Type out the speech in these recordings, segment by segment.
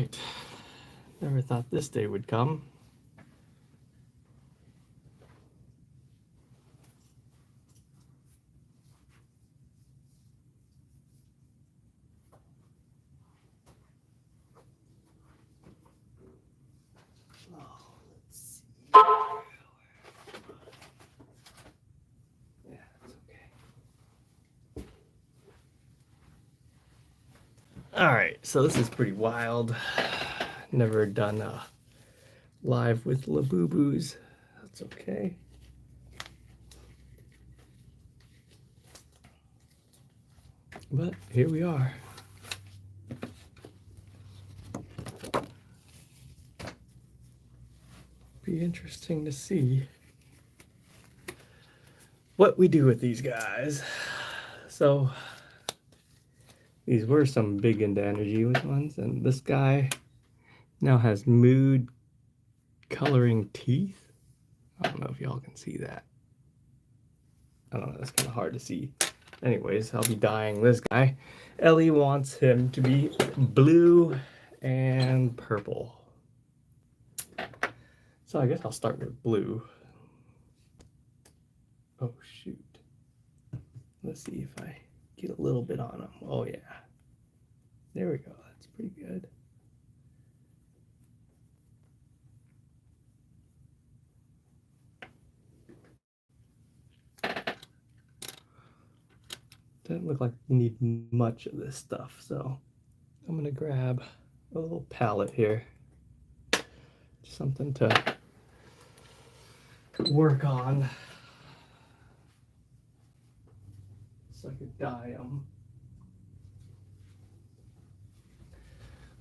right. Never thought this day would come. Yeah, it's okay. All right, so this is pretty wild. Never done a live with Labubus. That's okay. But here we are. Be interesting to see what we do with these guys. So these were some big into energy ones, and this guy now has mood coloring teeth. I don't know if y'all can see that. I don't know, that's kind of hard to see. Anyways, I'll be dyeing this guy. Ellie wants him to be blue and purple. So I guess I'll start with blue. Oh shoot. Let's see if I get a little bit on him. Oh yeah. There we go. That's pretty good. Doesn't look like you need much of this stuff, so I'm gonna grab a little palette here. Something to work on so I could dye them.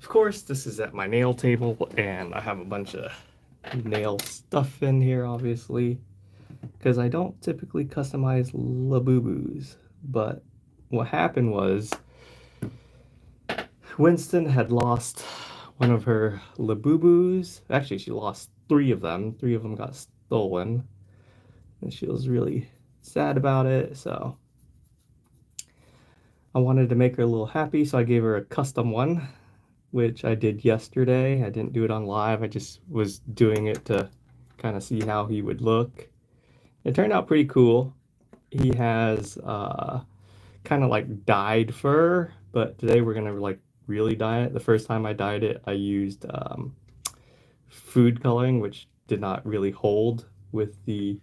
Of course, this is at my nail table, and I have a bunch of nail stuff in here, obviously, because I don't typically customize Labubus. But what happened was Winston had lost one of her Labubus. Actually, she lost 3 of them. 3 of them got stolen, and she was really sad about it. So I wanted to make her a little happy, so I gave her a custom one, which I did yesterday. I didn't do it on live. I just was doing it to kind of see how he would look. It turned out pretty cool. He has kind of like dyed fur, but today we're gonna like really dye it. The first time I dyed it, I used food coloring, which did not really hold with the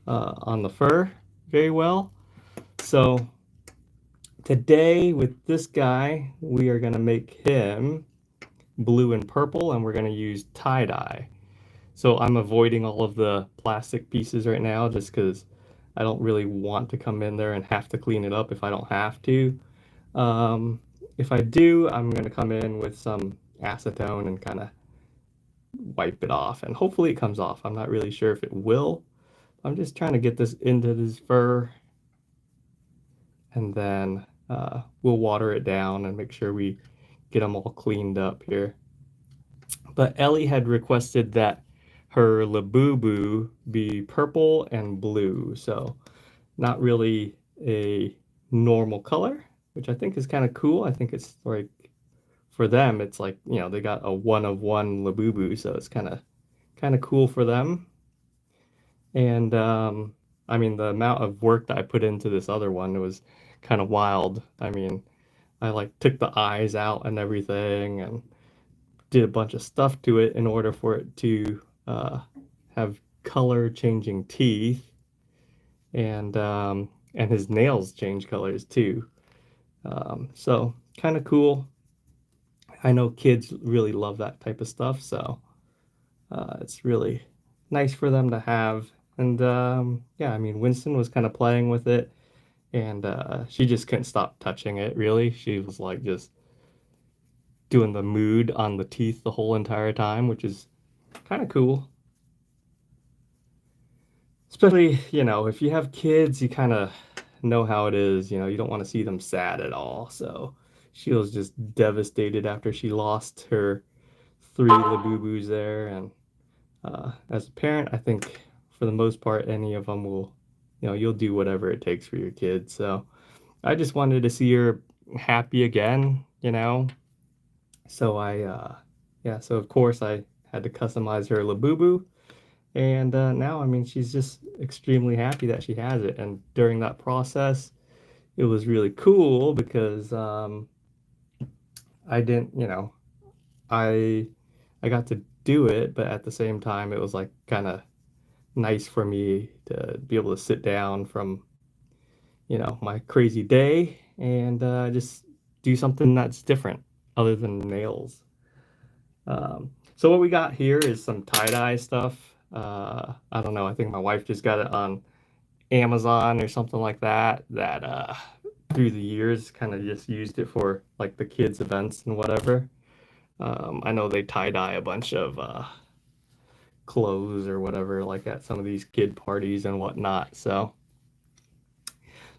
on the fur very well. So today with this guy, we are gonna make him blue and purple, and we're gonna use tie-dye. So I'm avoiding all of the plastic pieces right now just because I don't really want to come in there and have to clean it up if I don't have to. If I do, I'm going to come in with some acetone and kind of wipe it off, and hopefully it comes off. I'm not really sure if it will. I'm just trying to get this into this fur, and then we'll water it down and make sure we get them all cleaned up here. But Ellie had requested that her Labubu be purple and blue, so not really a normal color, which I think is kind of cool. I think it's like, for them, it's like, you know, they got a one of one Labubu, so it's kind of cool for them. And I mean, the amount of work that I put into this other one was kind of wild. I mean, I like took the eyes out and everything, and did a bunch of stuff to it in order for it to have color changing teeth, and his nails change colors too. So kind of cool. I know kids really love that type of stuff, so it's really nice for them to have. And yeah, I mean, Winston was kind of playing with it, and she just couldn't stop touching it, really. She was like just doing the mood on the teeth the whole entire time, which is kind of cool. Especially, you know, if you have kids, you kind of know how it is. You know, you don't want to see them sad at all. So she was just devastated after she lost her 3 Labubus there. And as a parent, I think for the most part, any of them will, you know, you'll do whatever it takes for your kids. So I just wanted to see her happy again, you know. So I yeah, so of course I had to customize her Labubu, and now I mean she's just extremely happy that she has it. And during that process, it was really cool because I didn't, I I got to do it, but at the same time, it was like kind of nice for me to be able to sit down from, my crazy day and just do something that's different other than nails. So what we got here is some tie-dye stuff. I don't know. I think my wife just got it on Amazon or something like that. That through the years, kind of just used it for like the kids' events and whatever. I know they tie-dye a bunch of clothes or whatever, like at some of these kid parties and whatnot. So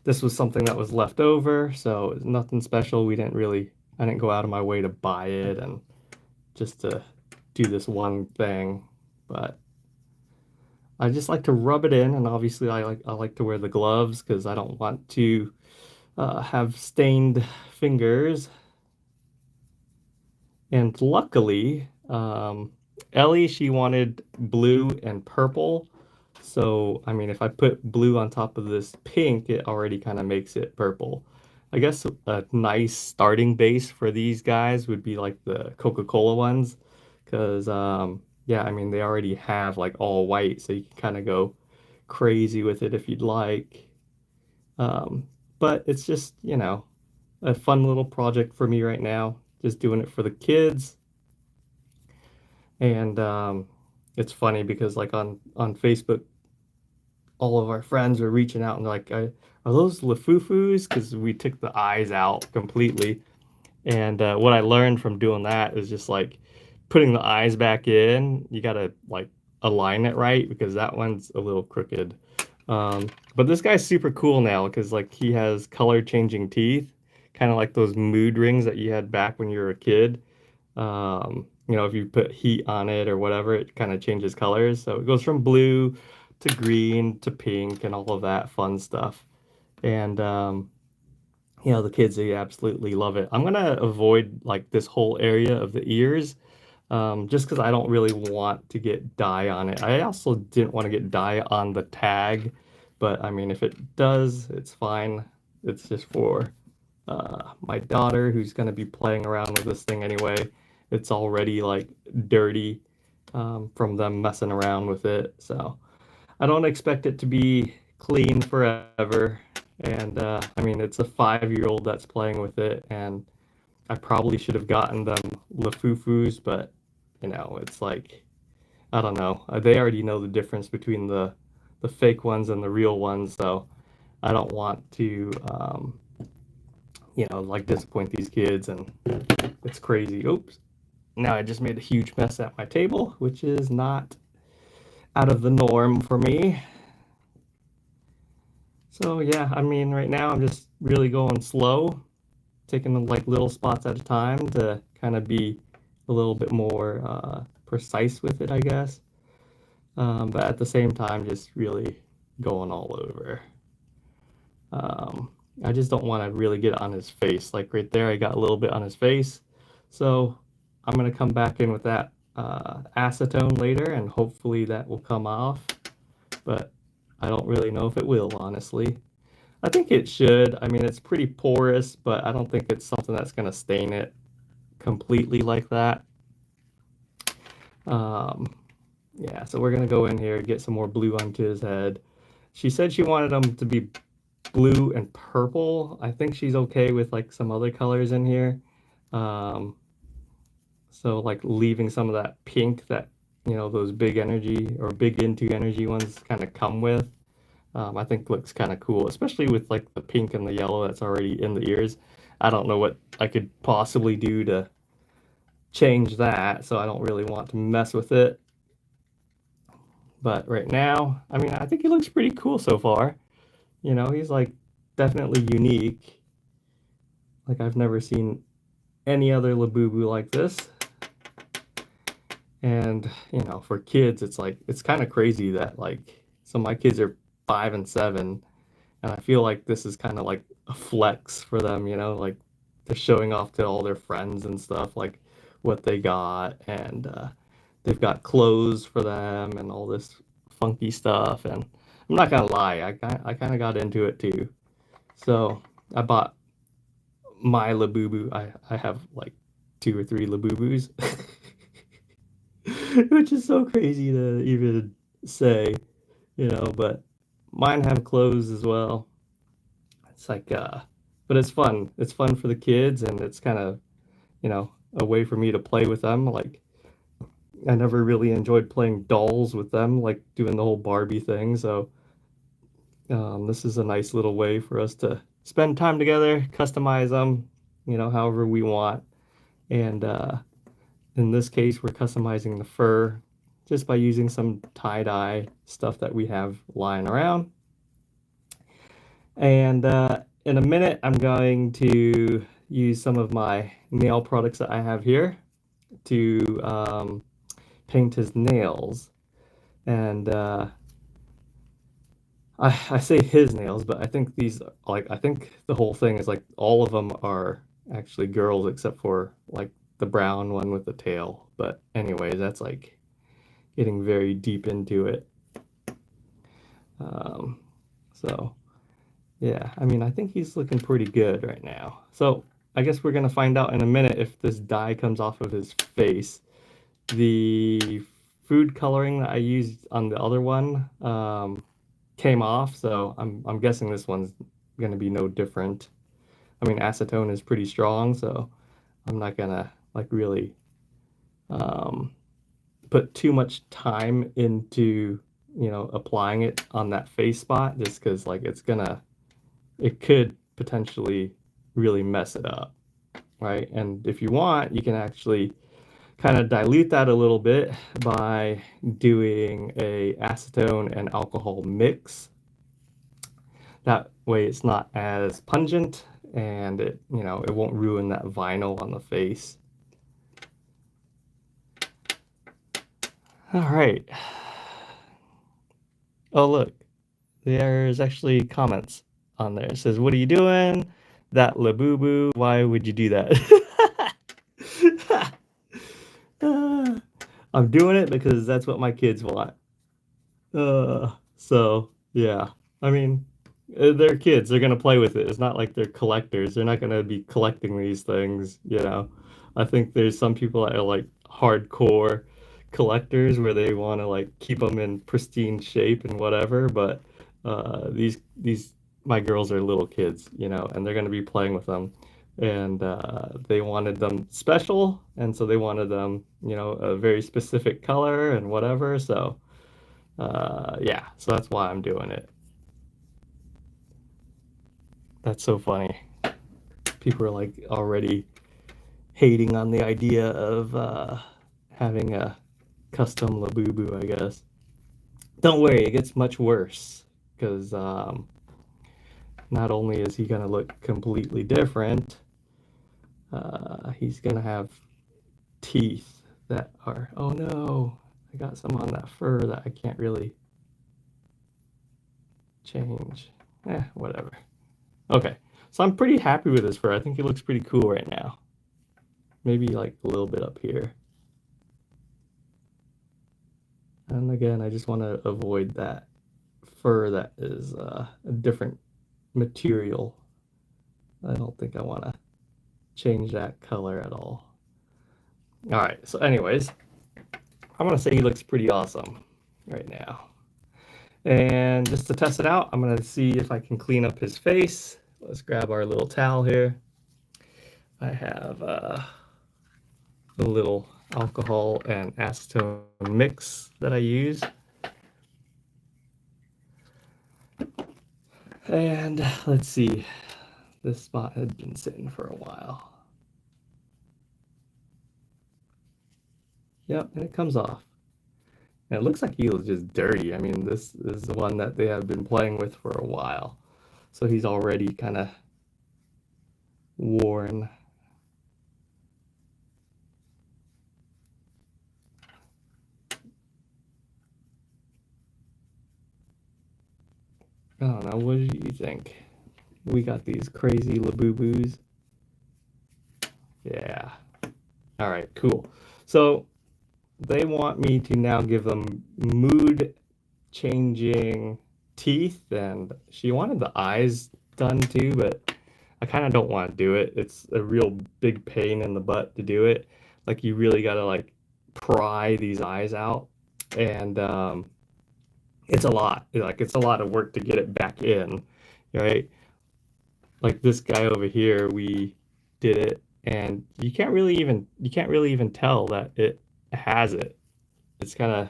this was something that was left over, so it's nothing special. I didn't go out of my way to buy it and just to do this one thing, but I just like to rub it in, and obviously I like to wear the gloves because I don't want to have stained fingers. And luckily, Ellie, she wanted blue and purple. So, I mean, if I put blue on top of this pink, it already kind of makes it purple. I guess a nice starting base for these guys would be like the Coca-Cola ones. Because, yeah, I mean, they already have like all white, so you can kind of go crazy with it if you'd like. Um, but it's just, a fun little project for me right now. Just doing it for the kids. And it's funny because like on Facebook, all of our friends were reaching out and like, are those Lafufus? Because we took the eyes out completely. And what I learned from doing that is just like putting the eyes back in. You gotta like align it right because that one's a little crooked. But this guy's super cool now because like he has color changing teeth, kind of like those mood rings that you had back when you were a kid. If you put heat on it or whatever, it kind of changes colors. So it goes from blue to green to pink and all of that fun stuff. And the kids, they absolutely love it. I'm gonna avoid like this whole area of the ears, just because I don't really want to get dye on it. I also didn't want to get dye on the tag, but I mean, if it does, it's fine. It's just for my daughter who's going to be playing around with this thing anyway. It's already like dirty from them messing around with it. So I don't expect it to be clean forever. And I mean, it's a 5-year old that's playing with it. And I probably should have gotten them Lafufus, but it's like, I don't know. They already know the difference between the fake ones and the real ones. So I don't want to, like disappoint these kids, and it's crazy. Oops. Now I just made a huge mess at my table, which is not out of the norm for me. So yeah, I mean, right now I'm just really going slow, taking like little spots at a time to kind of be a little bit more precise with it, I guess. But at the same time, just really going all over. Um, I just don't want to really get on his face. Like right there, I got a little bit on his face. So I'm going to come back in with that acetone later, and hopefully that will come off. But I don't really know if it will, honestly. I think it should. I mean, it's pretty porous, but I don't think it's something that's going to stain it completely like that. Um, yeah, so we're going to go in here and get some more blue onto his head. She said she wanted him to be blue and purple. I think she's okay with like some other colors in here. Um, so like leaving some of that pink that, those big energy or big into energy ones kind of come with. I think looks kind of cool, especially with like the pink and the yellow that's already in the ears. I don't know what I could possibly do to change that, so I don't really want to mess with it. But right now, I mean, I think he looks pretty cool so far. He's like definitely unique. Like I've never seen any other Labubu like this. And, for kids, it's like, it's kind of crazy that, like, so my kids are 5 and 7, and I feel like this is kind of like a flex for them, like they're showing off to all their friends and stuff. Like, what they got, and they've got clothes for them and all this funky stuff. And I'm not gonna lie, I kind of got into it too. So I bought my Labubu. I have like two or three Labubus, which is so crazy to even say, but mine have clothes as well. It's like, but it's fun. It's fun for the kids, and it's kind of, a way for me to play with them. Like, I never really enjoyed playing dolls with them, like doing the whole Barbie thing. So, this is a nice little way for us to spend time together, customize them, however we want. And in this case, we're customizing the fur just by using some tie-dye stuff that we have lying around. And in a minute, I'm going to use some of my nail products that I have here to paint his nails. And I say his nails, but I think these, like, I think the whole thing is like all of them are actually girls except for like the brown one with the tail. But anyways, that's like getting very deep into it. Um, so yeah, I mean, I think he's looking pretty good right now. So I guess we're gonna find out in a minute if this dye comes off of his face. The food coloring that I used on the other one came off, so I'm guessing this one's gonna be no different. I mean, acetone is pretty strong, so I'm not gonna like really um, put too much time into applying it on that face spot, just because like it could potentially really mess it up, right? And if you want, you can actually kind of dilute that a little bit by doing a acetone and alcohol mix. That way it's not as pungent, and it won't ruin that vinyl on the face. All right. Oh, look, there's actually comments on there. It says, "What are you doing? That Labubu, why would you do that?" I'm doing it because that's what my kids want. So yeah, I mean, they're kids. They're gonna play with it. It's not like they're collectors. They're not gonna be collecting these things. I think there's some people that are like hardcore collectors where they want to like keep them in pristine shape and whatever. But these my girls are little kids, and they're gonna be playing with them. And they wanted them special, and so they wanted them, a very specific color and whatever. So yeah, so that's why I'm doing it. That's so funny. People are like already hating on the idea of having a custom Labubu, I guess. Don't worry, it gets much worse because not only is he gonna look completely different, he's gonna have teeth that are, oh no, I got some on that fur that I can't really change. Whatever. Okay, so I'm pretty happy with this fur. I think he looks pretty cool right now. Maybe like a little bit up here. And again, I just want to avoid that fur that is a different material. I don't think I want to change that color at all. All right, so anyways, I'm going to say he looks pretty awesome right now. And just to test it out, I'm going to see if I can clean up his face. Let's grab our little towel here. I have a little alcohol and acetone mix that I use. And let's see, this spot had been sitting for a while. Yep, and it comes off. And it looks like he was just dirty. I mean, this is the one that they have been playing with for a while. So he's already kind of worn. I don't know, what do you think? We got these crazy Labubus. Yeah. All right, cool. So they want me to now give them mood changing teeth, and she wanted the eyes done too, but I kind of don't want to do it. It's a real big pain in the butt to do it. Like you really got to like pry these eyes out, and it's a lot. Like it's a lot of work to get it back in, right? Like this guy over here, we did it, and you can't really even tell that it has it. It's kind of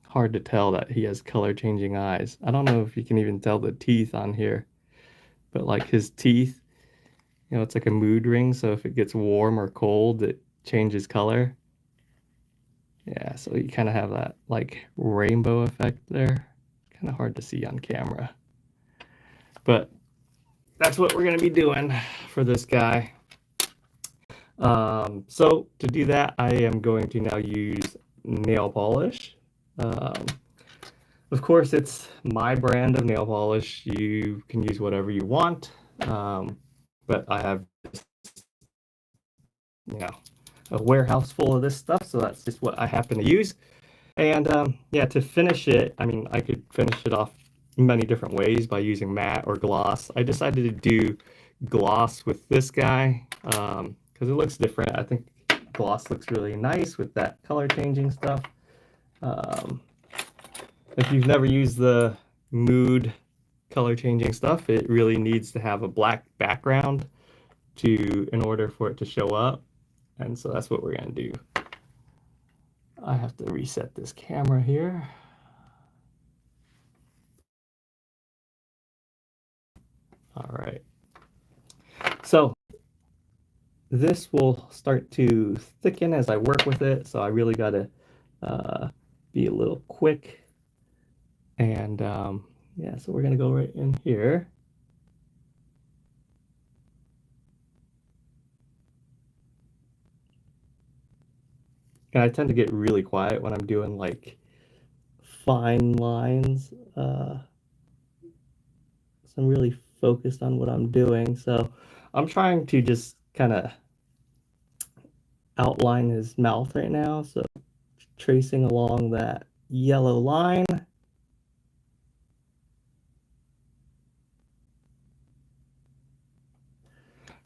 hard to tell that he has color changing eyes. I don't know if you can even tell the teeth on here, but like his teeth, it's like a mood ring, so if it gets warm or cold, it changes color. Yeah, so you kind of have that like rainbow effect there. Kind of hard to see on camera. But that's what we're going to be doing for this guy. So to do that, I am going to now use nail polish. Um, of course, it's my brand of nail polish. You can use whatever you want, but I have, you know, a warehouse full of this stuff, so that's just what I happen to use. And yeah, to finish it, I mean, I could finish it off many different ways by using matte or gloss. I decided to do gloss with this guy because it looks different. I think gloss looks really nice with that color changing stuff. Um, if you've never used the mood color changing stuff, it really needs to have a black background to in order for it to show up. And so that's what we're gonna do. I have to reset this camera here. All right. So this will start to thicken as I work with it. So I really got to uh, be a little quick. And yeah, so we're going to go right in here. And I tend to get really quiet when I'm doing like fine lines. So I'm really focused on what I'm doing. So I'm trying to just kind of outline his mouth right now. So tracing along that yellow line.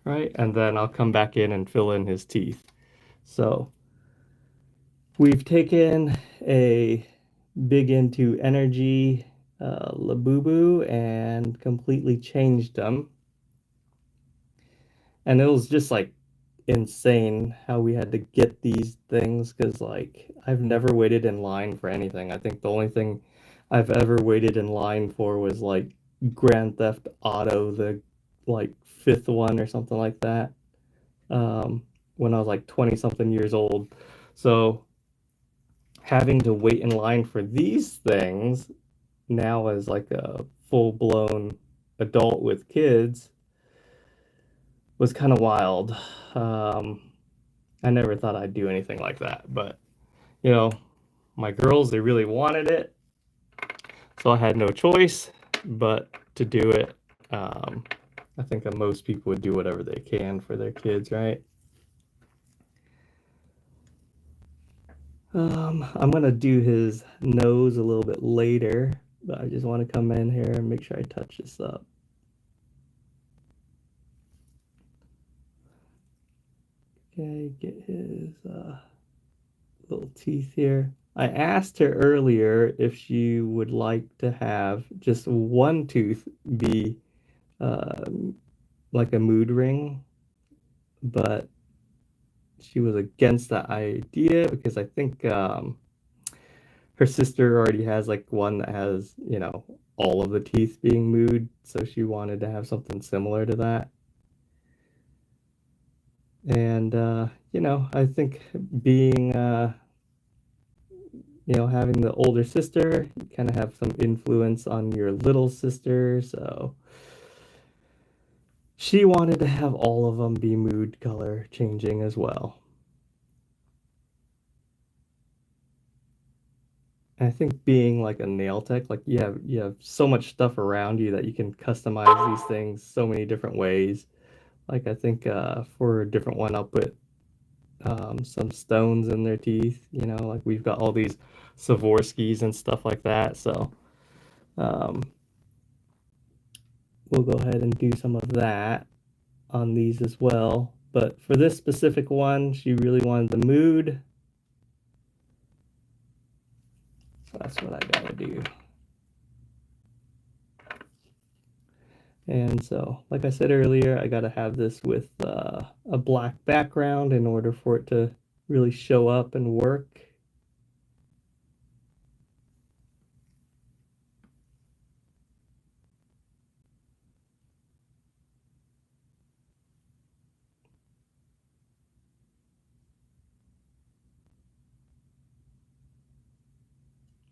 Right? And then I'll come back in and fill in his teeth. So we've taken a big into energy Labubu and completely changed them. And it was just like insane how we had to get these things because like I've never waited in line for anything. I think the only thing I've ever waited in line for was like Grand Theft Auto, the like fifth one or something like that. Um, when I was like 20 something years old. So having to wait in line for these things now as like a full blown adult with kids was kind of wild. Um, I never thought I'd do anything like that, but you know, my girls, they really wanted it, so I had no choice but to do it. Um, I think that most people would do whatever they can for their kids, right? I'm gonna do his nose a little bit later, but I just want to come in here and make sure I touch this up. Okay, get his little teeth here. I asked her earlier if she would like to have just one tooth be like a mood ring, but she was against that idea because I think her sister already has like one that has, all of the teeth being mood, so she wanted to have something similar to that. And I think being having the older sister, you kind of have some influence on your little sister. So she wanted to have all of them be mood color changing as well. And I think being like a nail tech, like you have so much stuff around you that you can customize these things so many different ways. Like I think for a different one, I'll put some stones in their teeth. You know, like we've got all these Savorskis and stuff like that. So um, we'll go ahead and do some of that on these as well. But for this specific one, she really wanted the mood. So that's what I gotta do. And so, like I said earlier, I gotta have this with a black background in order for it to really show up and work.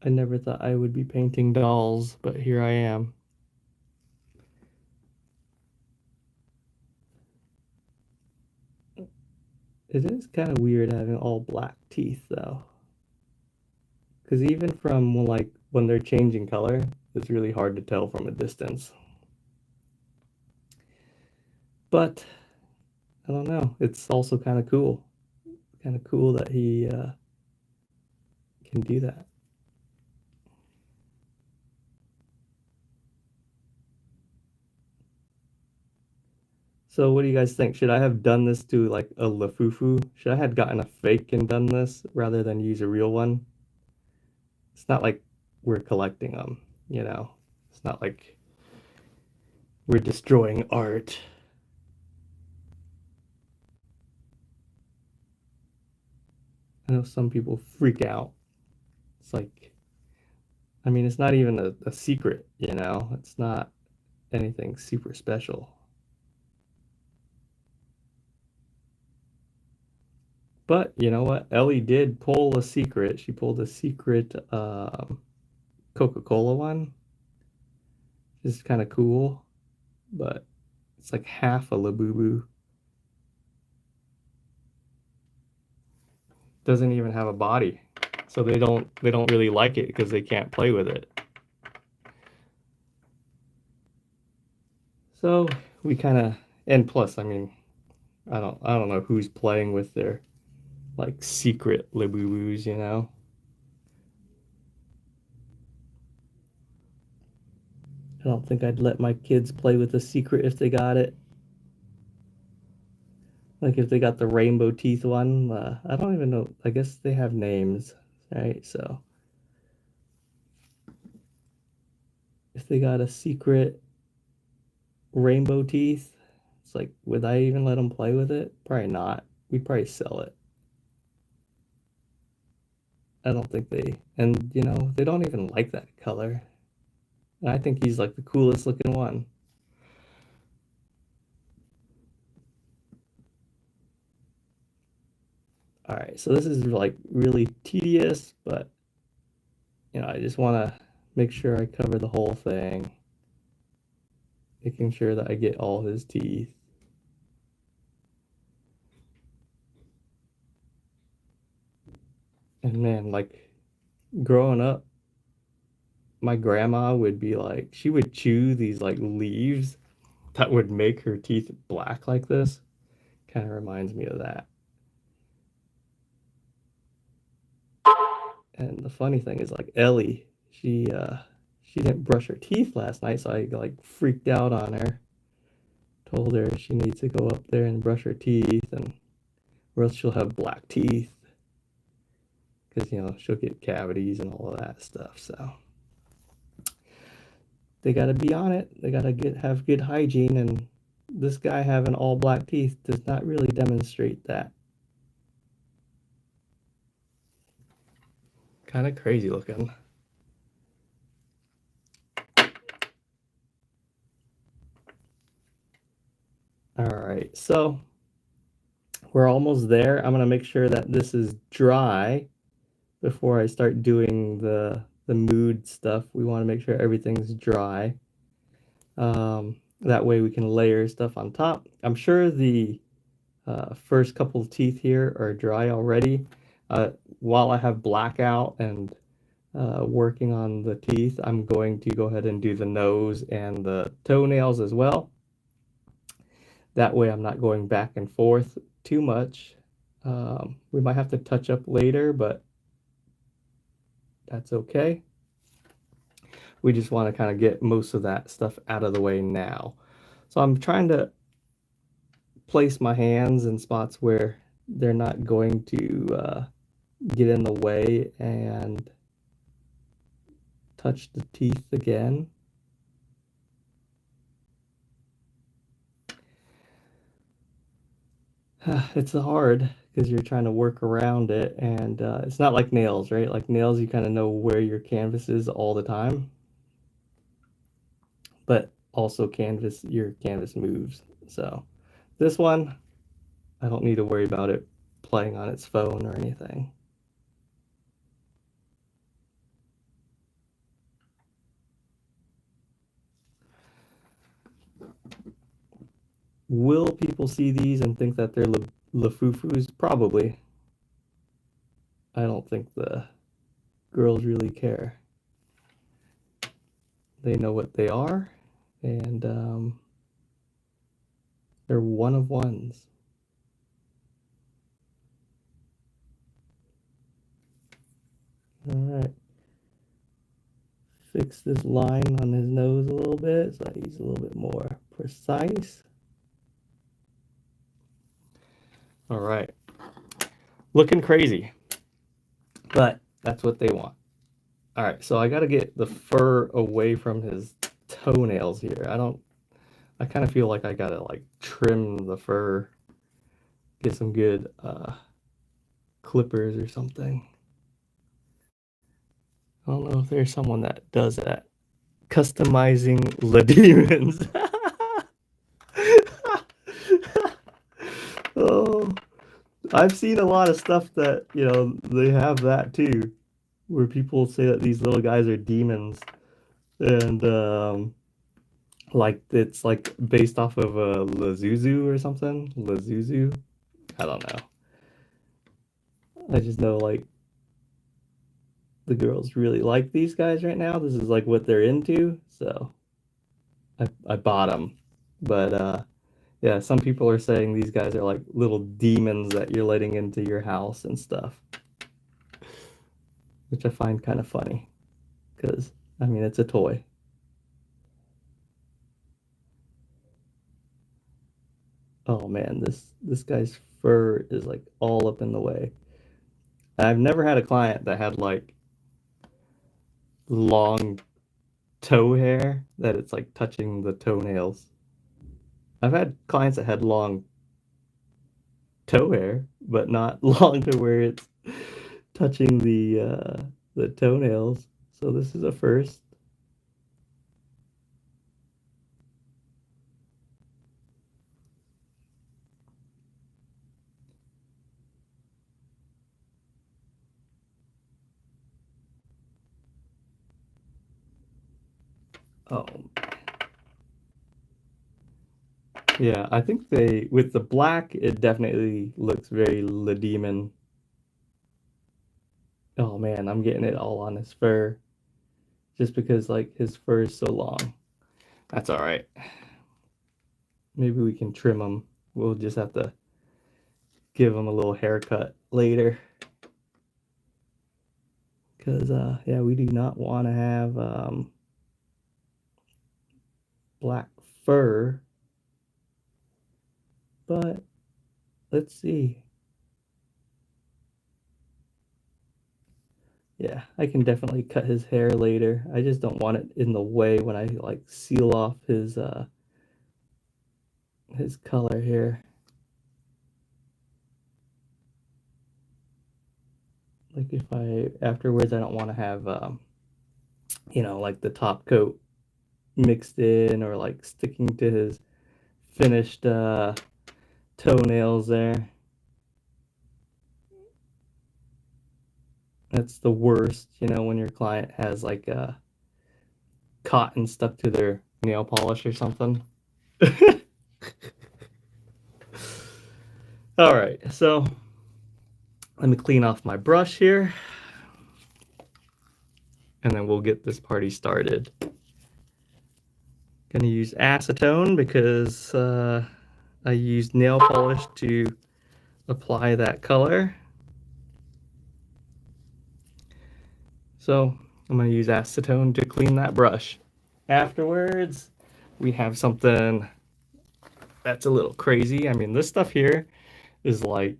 I never thought I would be painting dolls, but here I am. It is kind of weird having all black teeth though. Because even from like when they're changing color, it's really hard to tell from a distance. But I don't know. It's also kind of cool. Kind of cool that he can do that. So what do you guys think? Should I have done this to like a Lafufu? Should I have gotten a fake and done this rather than use a real one? It's not like we're collecting them, you know. It's not like we're destroying art. I know some people freak out. It's like, I mean, it's not even a secret, you know. It's not anything super special. But you know what? Ellie did pull a secret. She pulled a secret Coca-Cola one. This is kind of cool, but it's like half a Labubu. Doesn't even have a body, so they don't really like it because they can't play with it. So we kind of, and plus, I mean, I don't know who's playing with their like secret Labubus, you know. I don't think I'd let my kids play with a secret if they got it. Like if they got the rainbow teeth one, I don't even know. I guess they have names, right? So if they got a secret rainbow teeth, it's like, would I even let them play with it? Probably not. We'd probably sell it. I don't think they, and you know, they don't even like that color. And I think he's like the coolest looking one. All right, so this is like really tedious, but you know, I just want to make sure I cover the whole thing, making sure that I get all his teeth. And man, like growing up, my grandma would be like, she would chew these like leaves that would make her teeth black like this. Kind of reminds me of that. And the funny thing is like Ellie, she didn't brush her teeth last night, so I like freaked out on her. Told her she needs to go up there and brush her teeth, and or else she'll have black teeth because you know she'll get cavities and all of that stuff. So they got to be on it. They got to get have good hygiene, and this guy having all black teeth does not really demonstrate that. Kind of crazy looking. All right, so we're almost there. I'm gonna make sure that this is dry before I start doing the mood stuff. We want to make sure everything's dry. That way we can layer stuff on top. I'm sure the first couple of teeth here are dry already. While I have blackout and working on the teeth, I'm going to go ahead and do the nose and the toenails as well. That way I'm not going back and forth too much. We might have to touch up later, but that's okay. We just want to kind of get most of that stuff out of the way now. So I'm trying to place my hands in spots where they're not going to get in the way and touch the teeth again. It's hard because you're trying to work around it, and it's not like nails, right? Like nails, you kind of know where your canvas is all the time, but also your canvas moves. So this one, I don't need to worry about it playing on its phone or anything. Will people see these and think that they're Lafufus? Probably. I don't think the girls really care. They know what they are, and they're one of ones. All right. Fix this line on his nose a little bit so he's a little bit more precise. All right. Looking crazy, but that's what they want. All right, so I got to get the fur away from his toenails here. I kind of feel like I got to like trim the fur, get some good clippers or something. I don't know if there's someone that does that. Customizing the demons. Oh, I've seen a lot of stuff that, they have that too, where people say that these little guys are demons. And, like, it's like based off of a Lazuzu or something. Lazuzu? I don't know. I just know, like, the girls really like these guys right now. This is like what they're into. So I bought them. But, yeah, some people are saying these guys are like little demons that you're letting into your house and stuff, which I find kind of funny because, I mean, it's a toy. Oh man, this guy's fur is like all up in the way. I've never had a client that had like long toe hair that it's like touching the toenails. I've had clients that had long toe hair, but not long to where it's touching the toenails. So this is a first. Oh, yeah, I think they with the black it definitely looks very Le Demon. Oh man, I'm getting it all on his fur just because like his fur is so long. That's all right. Maybe we can trim him. We'll just have to give him a little haircut later. Cause yeah, we do not want to have black fur. But let's see. Yeah, I can definitely cut his hair later. I just don't want it in the way when I like seal off his color here. Like if I afterwards I don't want to have like the top coat mixed in or like sticking to his finished toenails there. That's the worst, when your client has like cotton stuck to their nail polish or something. All right, so let me clean off my brush here and then we'll get this party started. Gonna use acetone because I used nail polish to apply that color. So I'm going to use acetone to clean that brush. Afterwards, we have something that's a little crazy. I mean, this stuff here is like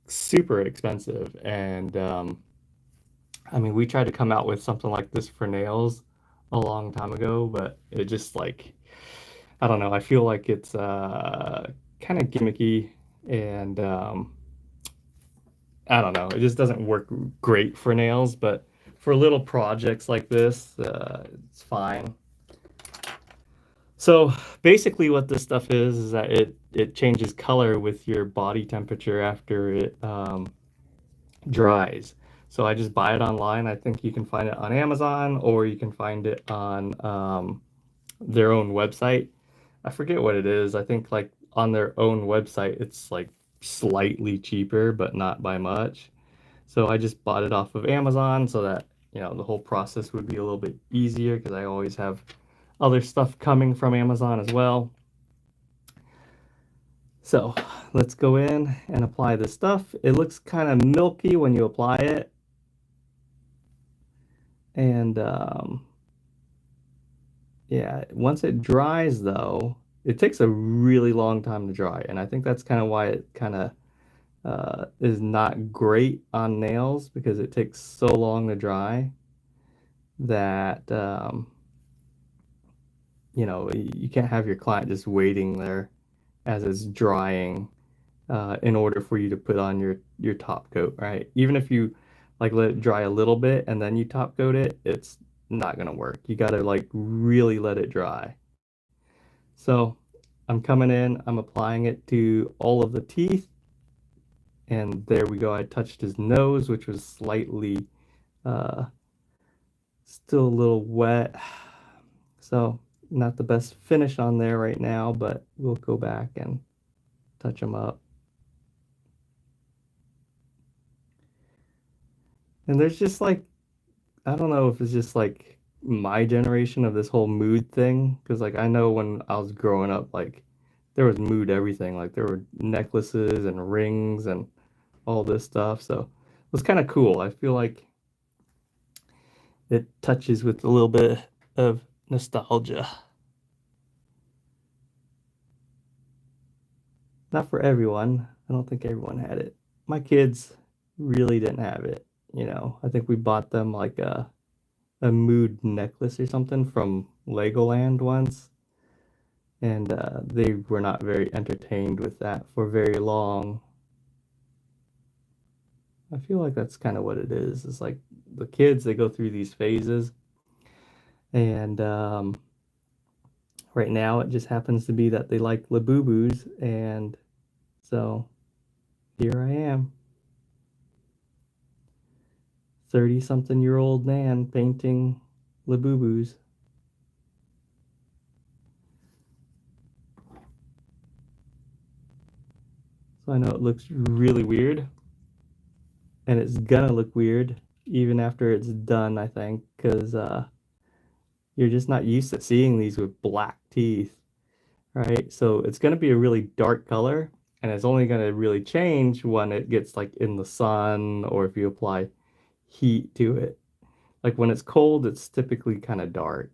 super expensive. And I mean, we tried to come out with something like this for nails a long time ago, but it just like, I don't know. I feel like it's kind of gimmicky and I don't know. It just doesn't work great for nails, but for little projects like this, it's fine. So basically, what this stuff is that it changes color with your body temperature after it dries. So I just buy it online. I think you can find it on Amazon or you can find it on their own website. I forget what it is. I think like on their own website, it's like slightly cheaper, but not by much. So I just bought it off of Amazon so that, the whole process would be a little bit easier because I always have other stuff coming from Amazon as well. So let's go in and apply this stuff. It looks kind of milky when you apply it. And yeah, once it dries though, it takes a really long time to dry. And I think that's kind of why it kind of is not great on nails because it takes so long to dry that you can't have your client just waiting there as it's drying in order for you to put on your top coat, right? Even if you like let it dry a little bit and then you top coat it, it's not gonna work. You gotta like really let it dry. So I'm coming in, I'm applying it to all of the teeth, and there we go. I touched his nose, which was slightly uh, still a little wet. So not the best finish on there right now, but we'll go back and touch them up. And there's just like, I don't know if it's just like my generation of this whole mood thing. Because like I know when I was growing up, like there was mood everything. Like there were necklaces and rings and all this stuff. So it was kind of cool. I feel like it touches with a little bit of nostalgia. Not for everyone. I don't think everyone had it. My kids really didn't have it. I think we bought them like a mood necklace or something from Legoland once, and they were not very entertained with that for very long. I feel like that's kind of what it is. It's like the kids, they go through these phases, and right now it just happens to be that they like Labubus, and so here I am, 30-something-year-old man painting Labubus. So I know it looks really weird, and it's gonna look weird even after it's done, I think, because you're just not used to seeing these with black teeth, right? So it's gonna be a really dark color, and it's only gonna really change when it gets like in the sun or if you apply heat to it. Like when it's cold, it's typically kind of dark.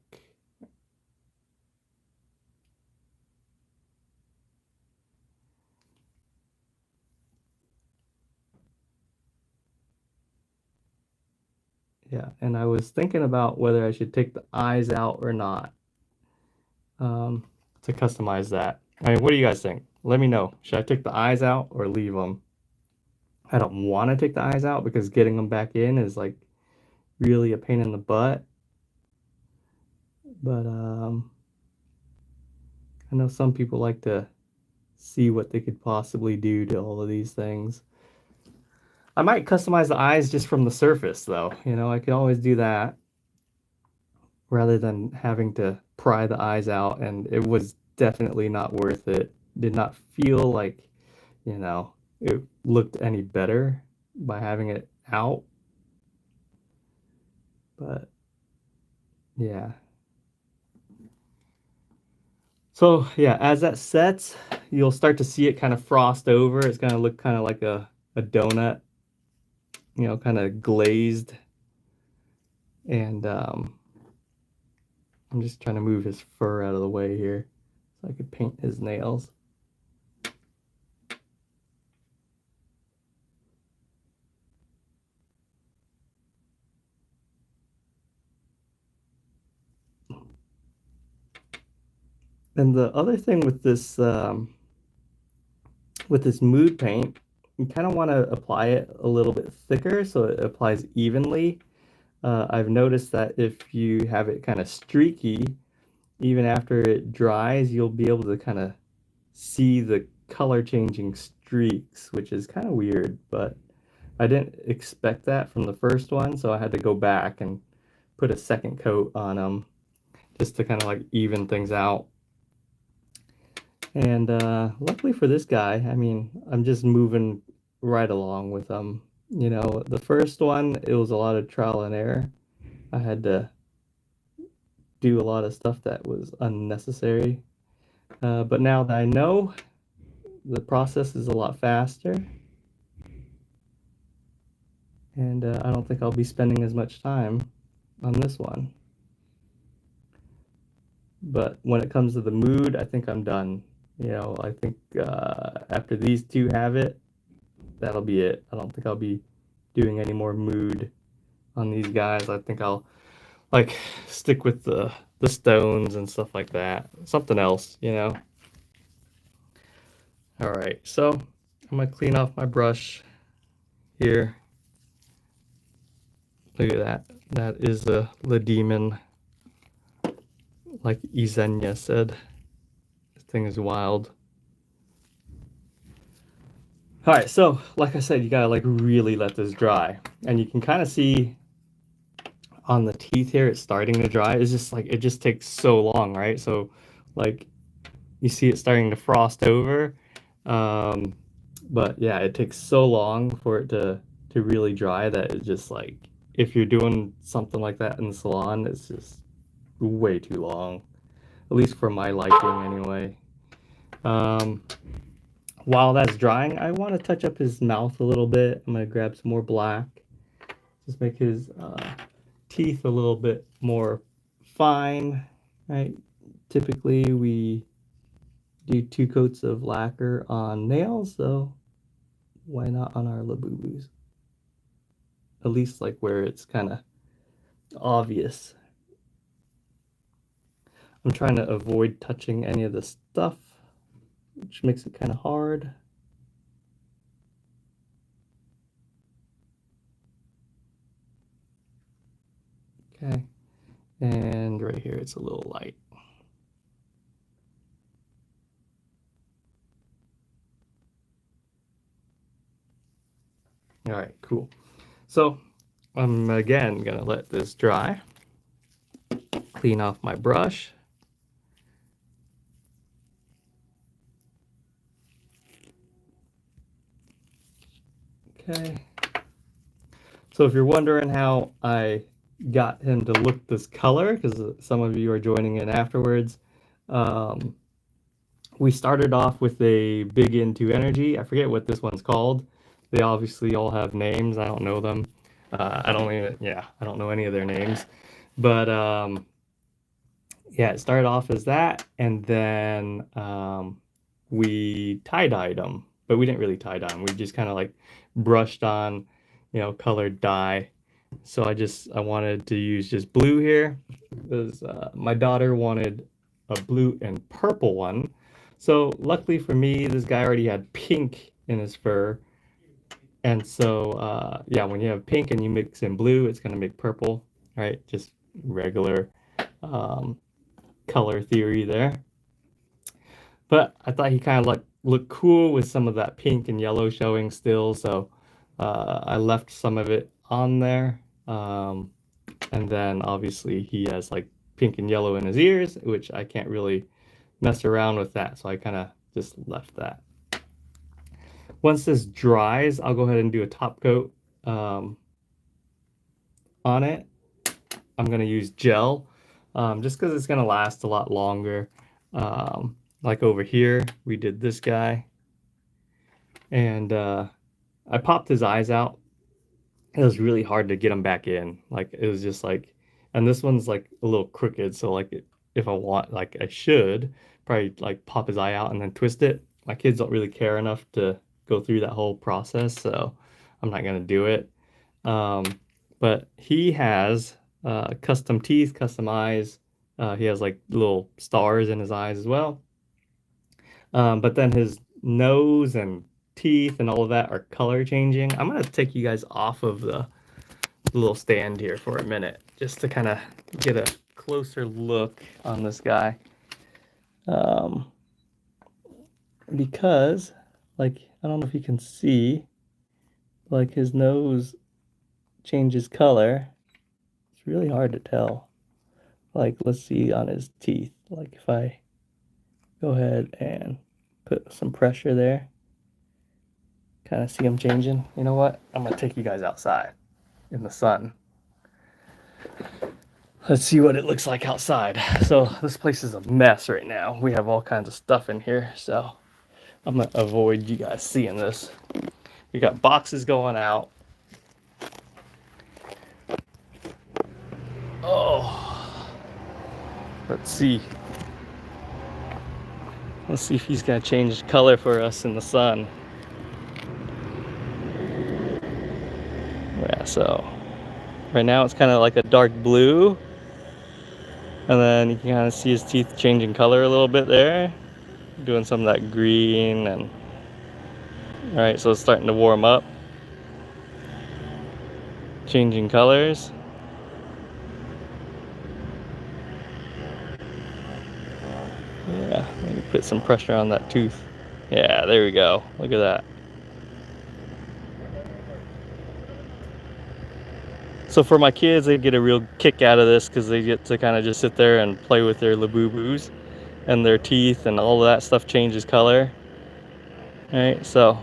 Yeah, and I was thinking about whether I should take the eyes out or not um, to customize that. I mean, what do you guys think? Let me know. Should I take the eyes out or leave them? I don't want to take the eyes out because getting them back in is like really a pain in the butt. But I know some people like to see what they could possibly do to all of these things. I might customize the eyes just from the surface, though. I could always do that rather than having to pry the eyes out, and it was definitely not worth it. Did not feel like, it looked any better by having it out. But yeah. So yeah, as that sets, you'll start to see it kind of frost over. It's going to look kind of like a donut, you know, kind of glazed. And I'm just trying to move his fur out of the way here so I could paint his nails. And the other thing with this mood paint, you kind of want to apply it a little bit thicker so it applies evenly. I've noticed that if you have it kind of streaky, even after it dries, you'll be able to kind of see the color changing streaks, which is kind of weird, but I didn't expect that from the first one, so I had to go back and put a second coat on them just to kind of like even things out. And luckily for this guy, I mean, I'm just moving right along with him. You know, the first one, it was a lot of trial and error. I had to do a lot of stuff that was unnecessary. But now that I know, the process is a lot faster. And I don't think I'll be spending as much time on this one. But when it comes to the mood, I think I'm done. You know, I think after these two have it, that'll be it. I don't think I'll be doing any more mood on these guys. I think I'll like stick with the stones and stuff like that. Something else, you know. All right, so I'm gonna clean off my brush here. Look at that. That is the demon, like Izenya said. This thing is wild. All right, so like I said, you gotta like really let this dry, and you can kind of see on the teeth here it's starting to dry. It's just like it just takes so long, right? So like you see it starting to frost over, but yeah, it takes so long for it to really dry that it's just like if you're doing something like that in the salon, it's just way too long, at least for my liking anyway. While that's drying, I want to touch up his mouth a little bit. I'm gonna grab some more black, just make his teeth a little bit more fine, right? Typically we do 2 coats of lacquer on nails, so why not on our Labubus? At least like where it's kind of obvious. I'm trying to avoid touching any of the stuff, which makes it kind of hard. Okay, and right here it's a little light. All right, cool. So I'm again gonna let this dry. Clean off my brush. Okay. So if you're wondering how I got him to look this color, because some of you are joining in afterwards, we started off with a big into energy. I forget what this one's called. They obviously all have names. I don't know them. I don't even, yeah, I don't know any of their names. But yeah, it started off as that, and then we tie-dyed them, but we didn't really tie-dye them. We just kind of like brushed on, you know, colored dye. So I wanted to use just blue here because my daughter wanted a blue and purple one. So luckily for me, this guy already had pink in his fur. And so, yeah, when you have pink and you mix in blue, it's going to make purple, right? Just regular color theory there. But I thought he kind of looked cool with some of that pink and yellow showing still, so I left some of it on there. And then obviously he has like pink and yellow in his ears, which I can't really mess around with that, so I kind of just left that. Once this dries, I'll go ahead and do a top coat on it. I'm going to use gel just because it's going to last a lot longer. like over here, we did this guy, and I popped his eyes out. It was really hard to get him back in. Like it was just like, and this one's like a little crooked, so like if I want, like I should probably like pop his eye out and then twist it. My kids don't really care enough to go through that whole process, so I'm not gonna do it. Um, but he has custom teeth, custom eyes. He has like little stars in his eyes as well. But then his nose and teeth and all of that are color changing. I'm gonna take you guys off of the little stand here for a minute just to kind of get a closer look on this guy. Um, because, like, I don't know if you can see, like his nose changes color. It's really hard to tell. Like, let's see on his teeth. Like, if I go ahead and put some pressure there, kind of see him changing. You know what? I'm gonna take you guys outside in the sun. Let's see what it looks like outside. So this place is a mess right now. We have all kinds of stuff in here, so I'm gonna avoid you guys seeing this. We got boxes going out. Oh, let's see. Let's see if he's gonna change color for us in the sun. Yeah, so right now it's kind of like a dark blue. And then you can kind of see his teeth changing color a little bit there. Doing some of that green and... Alright, so it's starting to warm up. Changing colors. Yeah, maybe put some pressure on that tooth. Yeah, there we go. Look at that. So for my kids, they get a real kick out of this because they get to kind of just sit there and play with their Labubus, and their teeth and all of that stuff changes color. Alright, so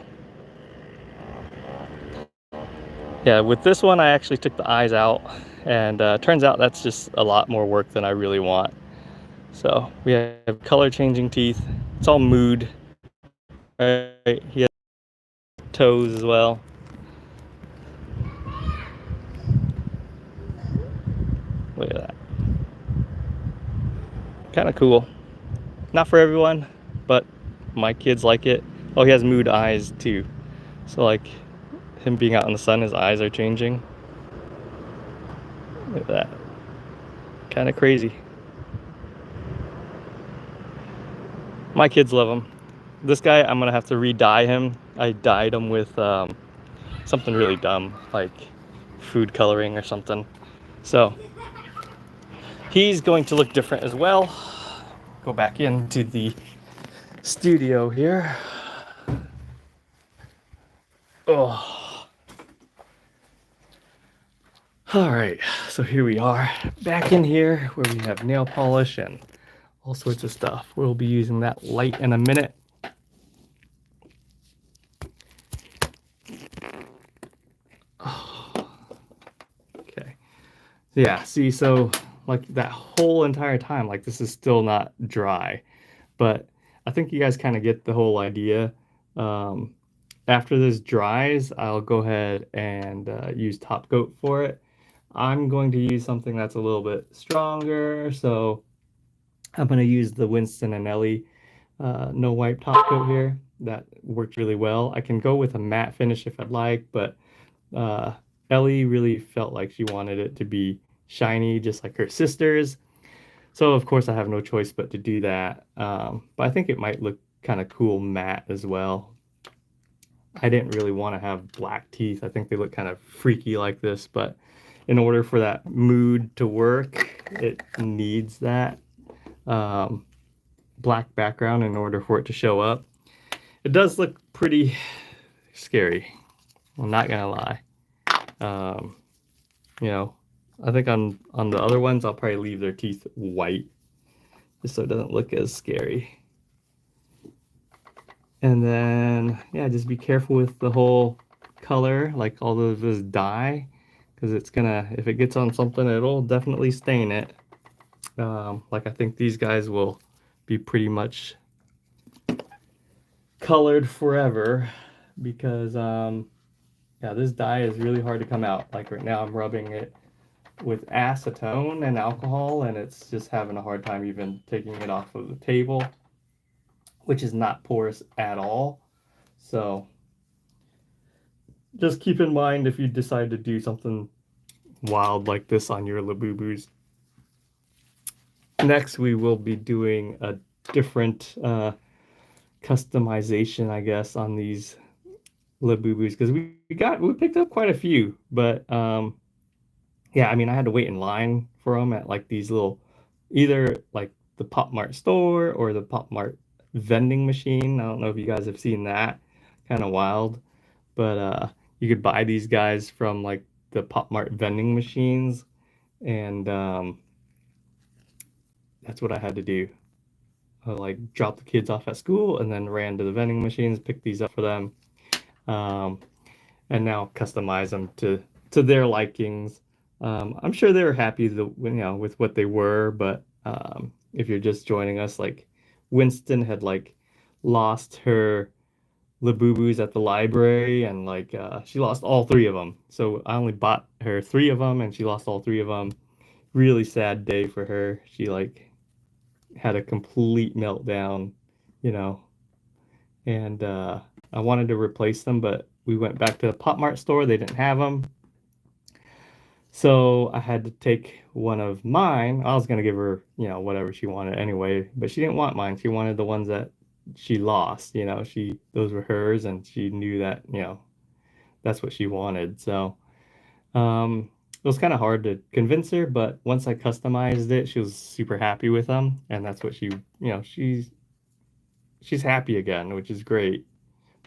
yeah, with this one I actually took the eyes out, and turns out that's just a lot more work than I really want. So we have color changing teeth. It's all mood. Right, he has toes as well. Look at that. Kind of cool. Not for everyone, but my kids like it. Oh, he has mood eyes too. So like him being out in the sun, his eyes are changing. Look at that. Kind of crazy. My kids love him. This guy, I'm gonna have to re-dye him. I dyed him with something really dumb, like food coloring or something. So he's going to look different as well. Go back into the studio here. Oh. All right, so here we are back in here where we have nail polish and all sorts of stuff. We'll be using that light in a minute. Oh. Okay. Yeah, see, so like that whole entire time, like this is still not dry, but I think you guys kind of get the whole idea. After this dries, I'll go ahead and use top coat for it. I'm going to use something that's a little bit stronger, so I'm going to use the Winston & Ellie no wipe top coat here. That worked really well. I can go with a matte finish if I'd like, but Ellie really felt like she wanted it to be shiny just like her sisters. So of course I have no choice but to do that. But I think it might look kind of cool matte as well. I didn't really want to have black teeth. I think they look kind of freaky like this, but in order for that mood to work, it needs that black background in order for it to show up. It does look pretty scary. I'm not gonna lie. You know, I think on the other ones, I'll probably leave their teeth white just so it doesn't look as scary. And then, yeah, just be careful with the whole color, like all of this dye, because it's gonna, if it gets on something, it'll definitely stain it. Like I think these guys will be pretty much colored forever because yeah, this dye is really hard to come out. Like right now I'm rubbing it with acetone and alcohol, and it's just having a hard time even taking it off of the table, which is not porous at all. So just keep in mind if you decide to do something wild like this on your Labubus. Next, we will be doing a different customization, I guess, on these Labubus because we picked up quite a few, but yeah, I mean, I had to wait in line for them at like these little, either like the Pop Mart store or the Pop Mart vending machine. I don't know if you guys have seen that, kind of wild, but you could buy these guys from like the Pop Mart vending machines, and that's what I had to do. I like dropped the kids off at school and then ran to the vending machines, picked these up for them, um, and now customize them to their likings. I'm sure they were happy with what they were, but if you're just joining us, like Winston had like lost her Labubus at the library, and like she lost all three of them. So I only bought her three of them, and she lost all three of them. Really sad day for her. She like had a complete meltdown, you know, and I wanted to replace them, but we went back to the Pop Mart store. They didn't have them. So I had to take one of mine. I was gonna give her, whatever she wanted anyway, but she didn't want mine. She wanted the ones that she lost. Those were hers, and she knew that, that's what she wanted. So it was kind of hard to convince her, but once I customized it, she was super happy with them, and that's what she's happy again, which is great.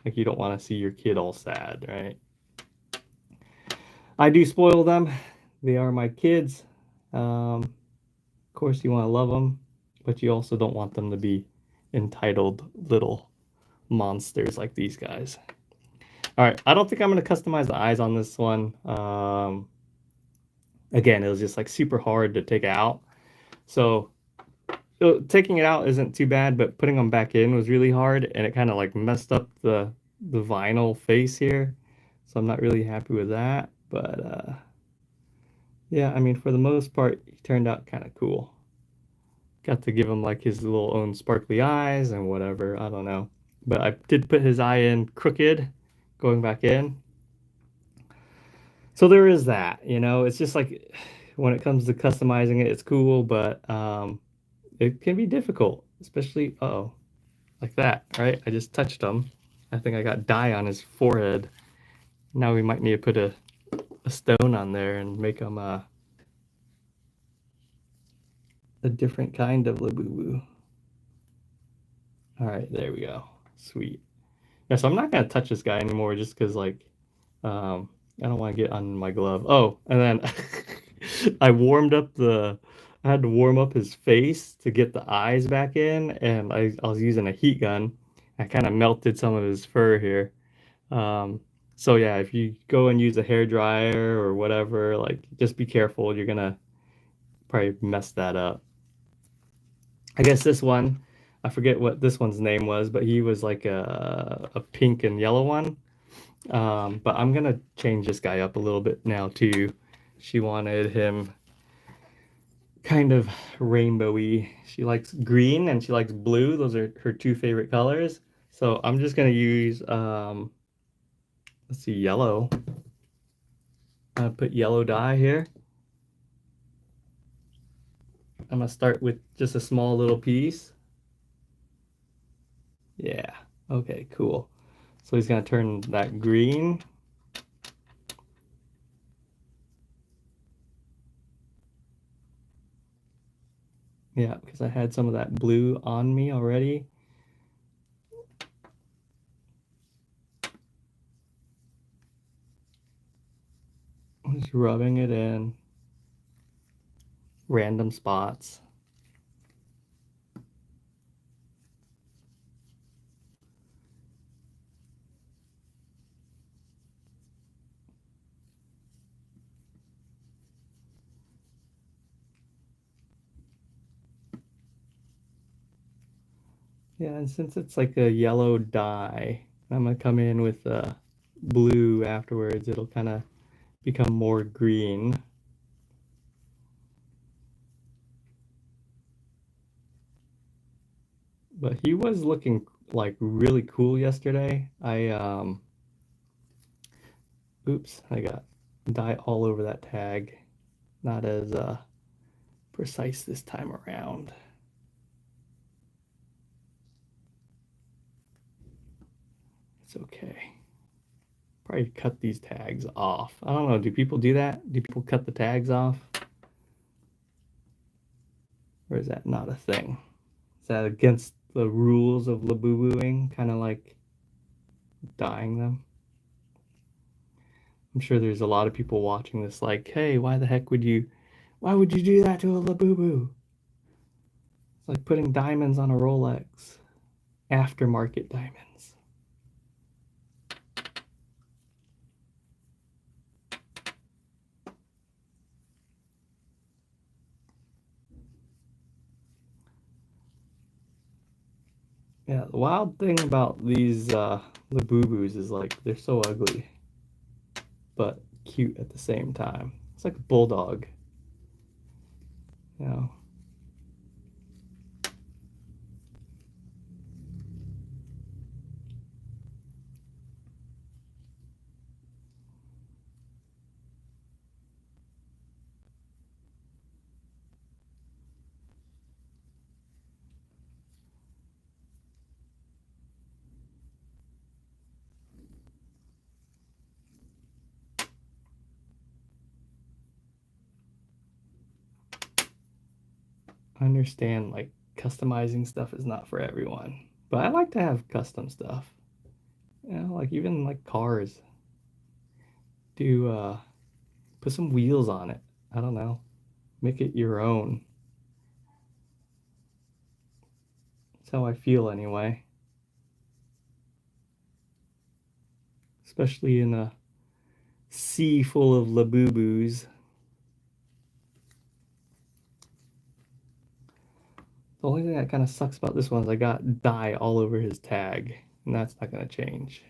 Like you don't want to see your kid all sad, right? I do spoil them. They are my kids. Of course, you want to love them, but you also don't want them to be entitled little monsters like these guys. All right, I don't think I'm going to customize the eyes on this one. Again, it was just like super hard to take out. So taking it out isn't too bad, but putting them back in was really hard, and it kind of like messed up the vinyl face here. So I'm not really happy with that, but yeah, I mean, for the most part, he turned out kind of cool. Got to give him like his little own sparkly eyes and whatever. I don't know. But I did put his eye in crooked, going back in. So there is that, It's just like when it comes to customizing it, it's cool, but it can be difficult, especially, like that, right? I just touched him. I think I got dye on his forehead. Now we might need to put a stone on there and make him a different kind of Labubu. All right, there we go. Sweet. Yeah, so I'm not gonna touch this guy anymore just because like I don't want to get on my glove. Oh, and then I had to warm up his face to get the eyes back in, and I was using a heat gun. I kind of melted some of his fur here. So yeah, if you go and use a hair dryer or whatever, like just be careful. You're gonna probably mess that up. I guess this one, I forget what this one's name was, but he was like a pink and yellow one. But I'm gonna change this guy up a little bit now too. She wanted him kind of rainbowy. She likes green and she likes blue. Those are her two favorite colors. So I'm just gonna use let's see, yellow. I'm gonna put yellow dye here. I'm gonna start with just a small little piece. Yeah. Okay, cool. So he's gonna turn that green. Yeah, because I had some of that blue on me already. Just rubbing it in random spots. Yeah, and since it's like a yellow dye, I'm gonna come in with blue afterwards. It'll kind of become more green. But he was looking like really cool yesterday. Oops, I got dye all over that tag. Not as precise this time around. It's okay. Probably cut these tags off. I don't know. Do people do that? Do people cut the tags off? Or is that not a thing? Is that against the rules of Labubuing? Kind of like dyeing them? I'm sure there's a lot of people watching this like, hey, why would you do that to a Labubu? It's like putting diamonds on a Rolex. Aftermarket diamonds. Yeah, the wild thing about these Labubus is like they're so ugly, but cute at the same time. It's like a bulldog, you know. I understand like customizing stuff is not for everyone, but I like to have custom stuff. You know, like even like cars. Do put some wheels on it. I don't know. Make it your own. That's how I feel anyway. Especially in a sea full of Labubus. The only thing that kind of sucks about this one is I got dye all over his tag, and that's not going to change.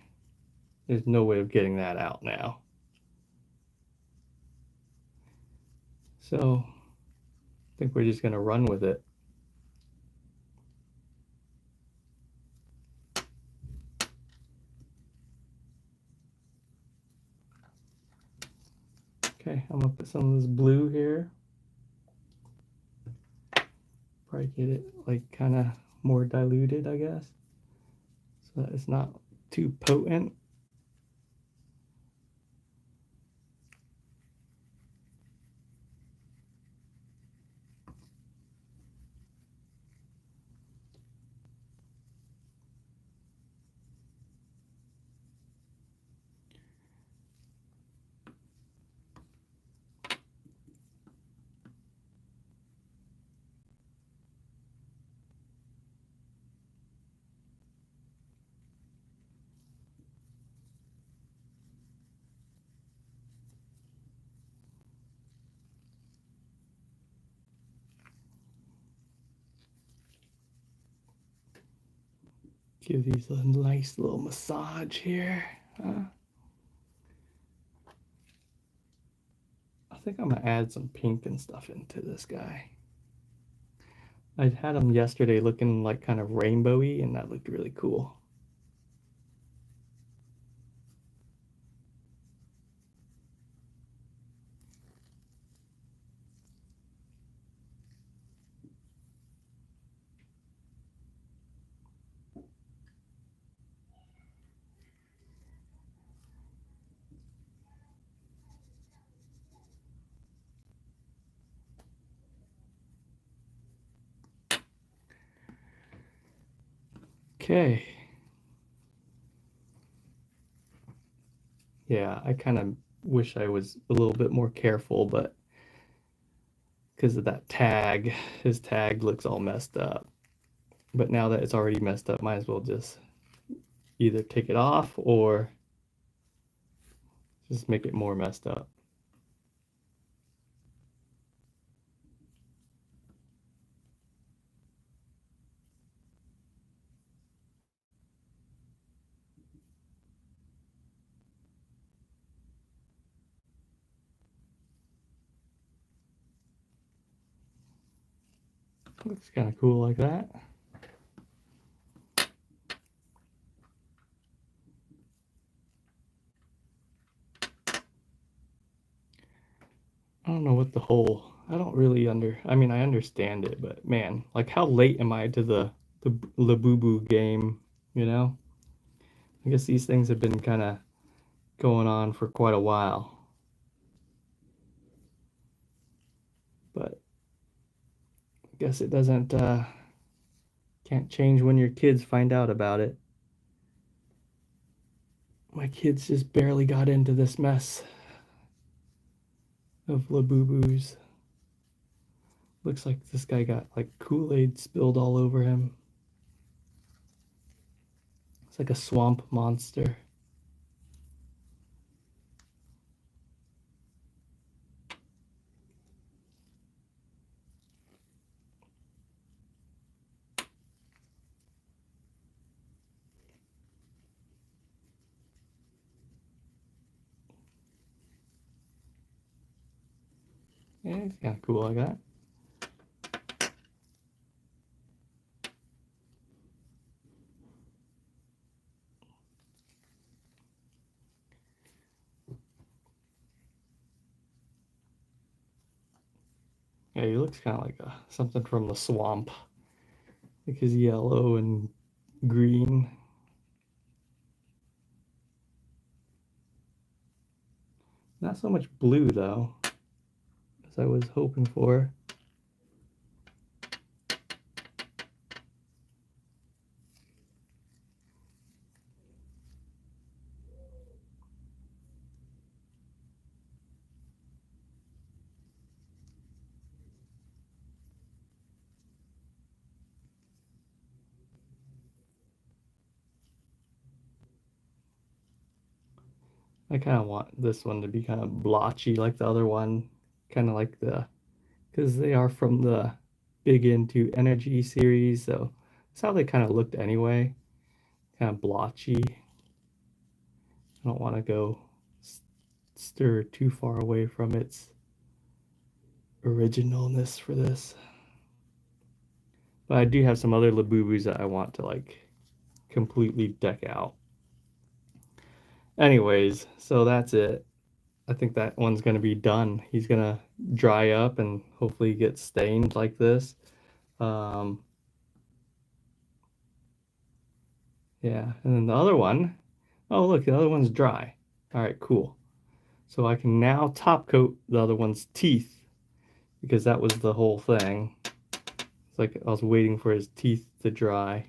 There's no way of getting that out now. So I think we're just going to run with it. Okay, I'm going to put some of this blue here. Probably get it like kind of more diluted, I guess, so that it's not too potent. Give these a nice little massage here. I think I'm gonna add some pink and stuff into this guy. I had him yesterday looking like kind of rainbowy, and that looked really cool. Okay. Yeah, I kind of wish I was a little bit more careful, but because of that tag, his tag looks all messed up. But now that it's already messed up, might as well just either take it off or just make it more messed up. Looks kind of cool like that. I don't know what the whole, I don't really I mean, I understand it, but man, like how late am I to the Labubu game, you know? I guess these things have been kind of going on for quite a while. But I guess it doesn't, can't change when your kids find out about it. My kids just barely got into this mess of Labubus. Looks like this guy got like Kool-Aid spilled all over him. It's like a swamp monster. Yeah, it's kind of cool like that. Yeah, he looks kind of like something from the swamp. Like his yellow and green. Not so much blue though, as I was hoping for. I kind of want this one to be kind of blotchy like the other one. Kind of like because they are from the Big Into Energy series, so that's how they kind of looked anyway. Kind of blotchy. I don't want to go stir too far away from its originalness for this. But I do have some other Labubus that I want to like completely deck out. Anyways, so that's it. I think that one's going to be done. He's going to dry up and hopefully get stained like this. Um, yeah, and then the other one, oh look, the other one's dry. All right, cool. So I can now top coat the other one's teeth because that was the whole thing. It's like I was waiting for his teeth to dry.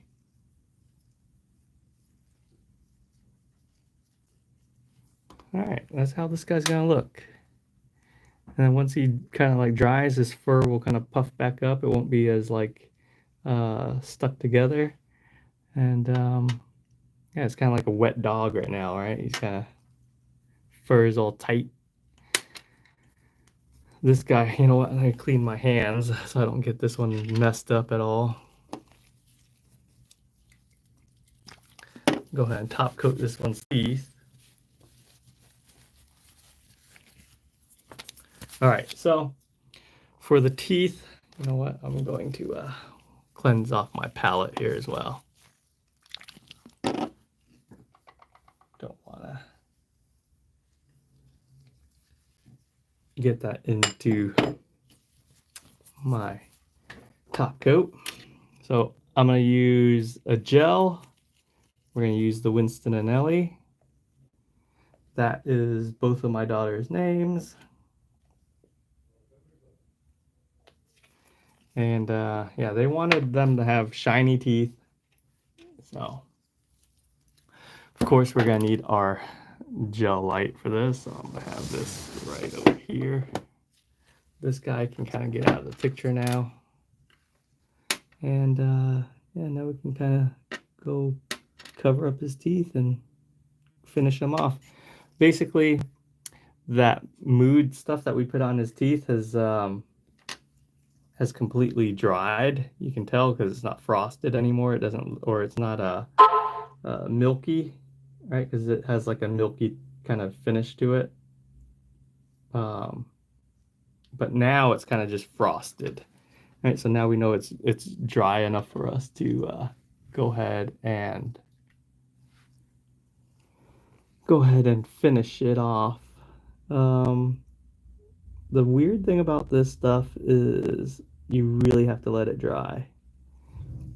All right, that's how this guy's gonna look. And then once he kind of like dries, his fur will kind of puff back up. It won't be as like stuck together. And yeah, it's kind of like a wet dog right now, right? He's kind of fur is all tight. This guy, you know what? I clean my hands so I don't get this one messed up at all. Go ahead and top coat this one's teeth. All right, so for the teeth, you know what? I'm going to cleanse off my palette here as well. Don't want to get that into my top coat. So I'm going to use a gel. We're going to use the Winston and Ellie. That is both of my daughter's names. And yeah, they wanted them to have shiny teeth. So, of course, we're going to need our gel light for this. So I'm going to have this right over here. This guy can kind of get out of the picture now. And yeah, now we can kind of go cover up his teeth and finish them off. Basically, that mood stuff that we put on his teeth has completely dried. You can tell because it's not frosted anymore. It doesn't, or it's not milky, right? Because it has like a milky kind of finish to it. But now it's kind of just frosted. All right, so now we know it's dry enough for us to go ahead and finish it off. Um, the weird thing about this stuff is you really have to let it dry.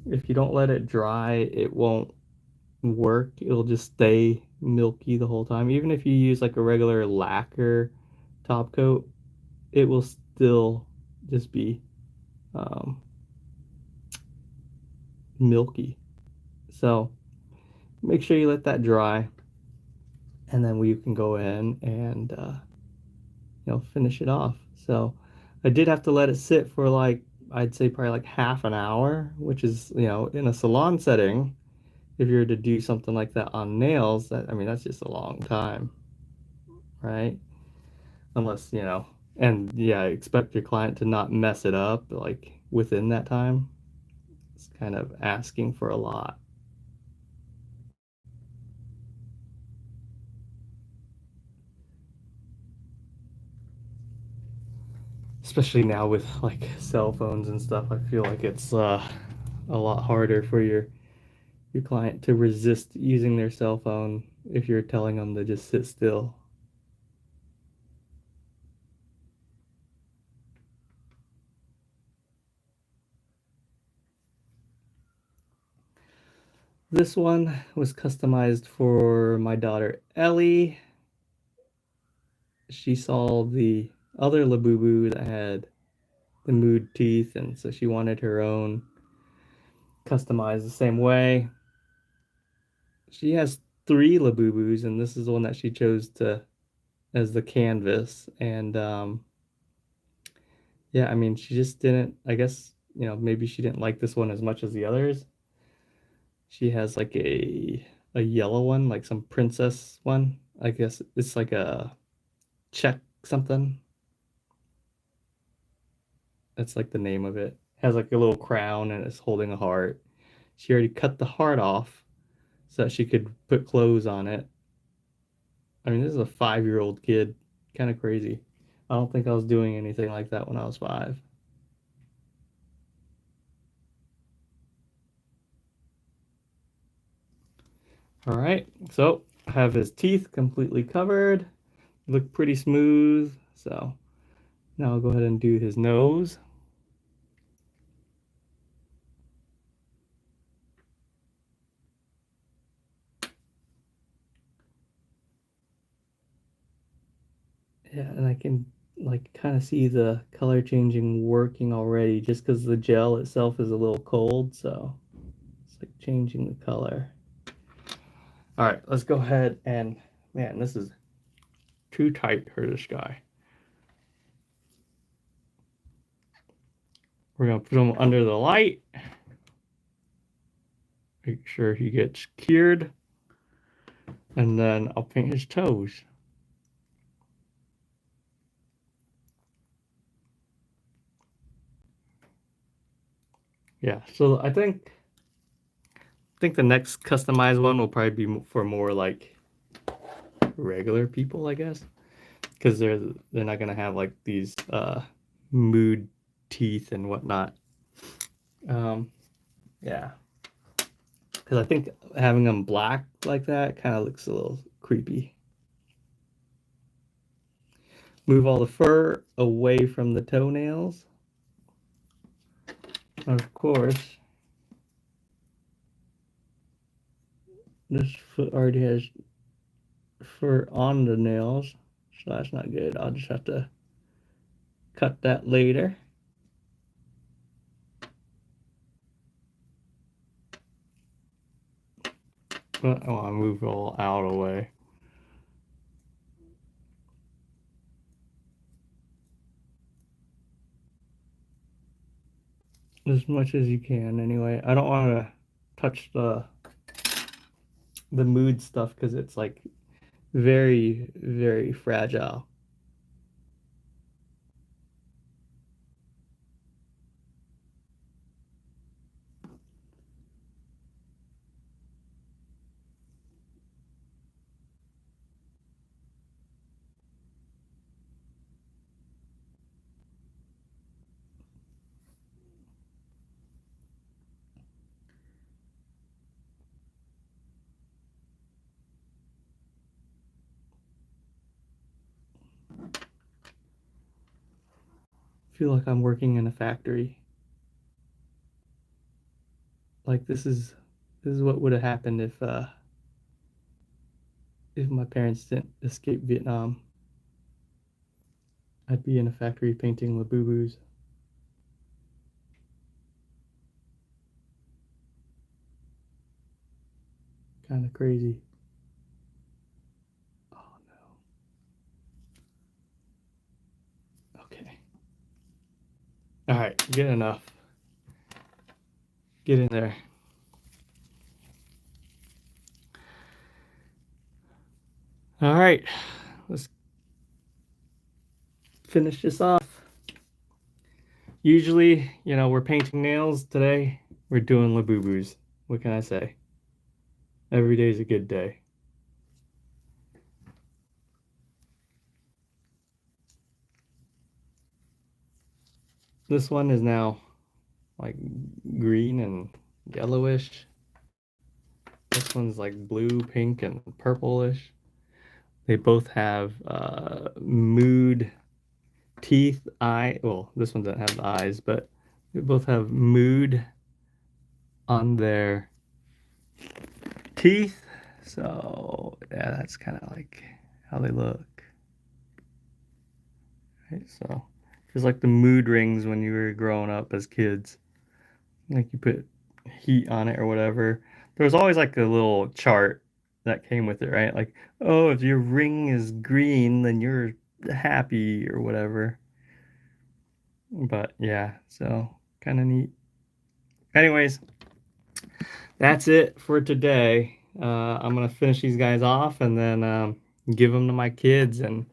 If you don't let it dry, it won't work. It'll just stay milky the whole time. Even if you use like a regular lacquer top coat, it will still just be um, milky. So make sure you let that dry, and then we can go in and finish it off. So I did have to let it sit for like I'd say probably like half an hour, which is in a salon setting. If you were to do something like that on nails, I mean that's just a long time, right? Unless and yeah, expect your client to not mess it up like within that time. It's kind of asking for a lot. Especially now with like cell phones and stuff, I feel like it's a lot harder for your client to resist using their cell phone if you're telling them to just sit still. This one was customized for my daughter Ellie. She saw the other Labubu that had the mood teeth, and so she wanted her own customized the same way. She has three Labubus, and this is the one that she chose to as the canvas. And yeah, I mean, she just didn't. I guess maybe she didn't like this one as much as the others. She has like a yellow one, like some princess one. I guess it's like a check something. That's like the name of it. Has like a little crown and it's holding a heart. She already cut the heart off so that she could put clothes on it. I mean, this is a 5-year-old kid. Kind of crazy. I don't think I was doing anything like that when I was 5. All right, so I have his teeth completely covered. Look pretty smooth. So now I'll go ahead and do his nose. Yeah, and I can like kind of see the color changing working already just because the gel itself is a little cold, so it's like changing the color. All right, let's go ahead and man, this is too tight for this guy. We're gonna put him under the light, make sure he gets cured, and then I'll paint his toes. Yeah, so I think the next customized one will probably be for more like regular people, I guess, because they're not gonna have like these mood teeth and whatnot. Um, yeah, because I think having them black like that kind of looks a little creepy. Move all the fur away from the toenails. Of course, this foot already has fur on the nails, so that's not good. I'll just have to cut that later. But I want to move it all out of the way. As much as you can, anyway. I don't want to touch the mood stuff because it's like very, very fragile. feel like I'm working in a factory. Like this is what would have happened if my parents didn't escape Vietnam. I'd be in a factory painting Labubus. Kind of crazy. Oh no. Okay. All right, get enough. Get in there. All right, let's finish this off. Usually, we're painting nails. Today, we're doing Labubus. What can I say? Every day's a good day. This one is now like green and yellowish. This one's like blue, pink, and purplish. They both have mood teeth, eye. Well, this one doesn't have the eyes, but they both have mood on their teeth. So yeah, that's kind of like how they look. Right, so just like the mood rings when you were growing up as kids, like you put heat on it or whatever. There was always like a little chart that came with it, right? Like, oh, if your ring is green, then you're happy or whatever. But yeah, so kind of neat. Anyways, that's it for today. I'm gonna finish these guys off and then give them to my kids, and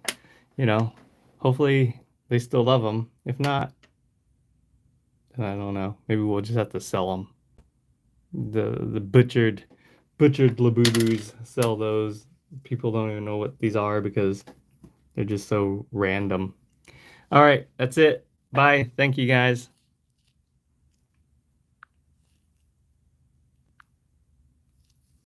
you know, hopefully they still love them. If not, then I don't know. Maybe we'll just have to sell them. The butchered Labubus, sell those. People don't even know what these are because they're just so random. All right, that's it. Bye. Thank you guys.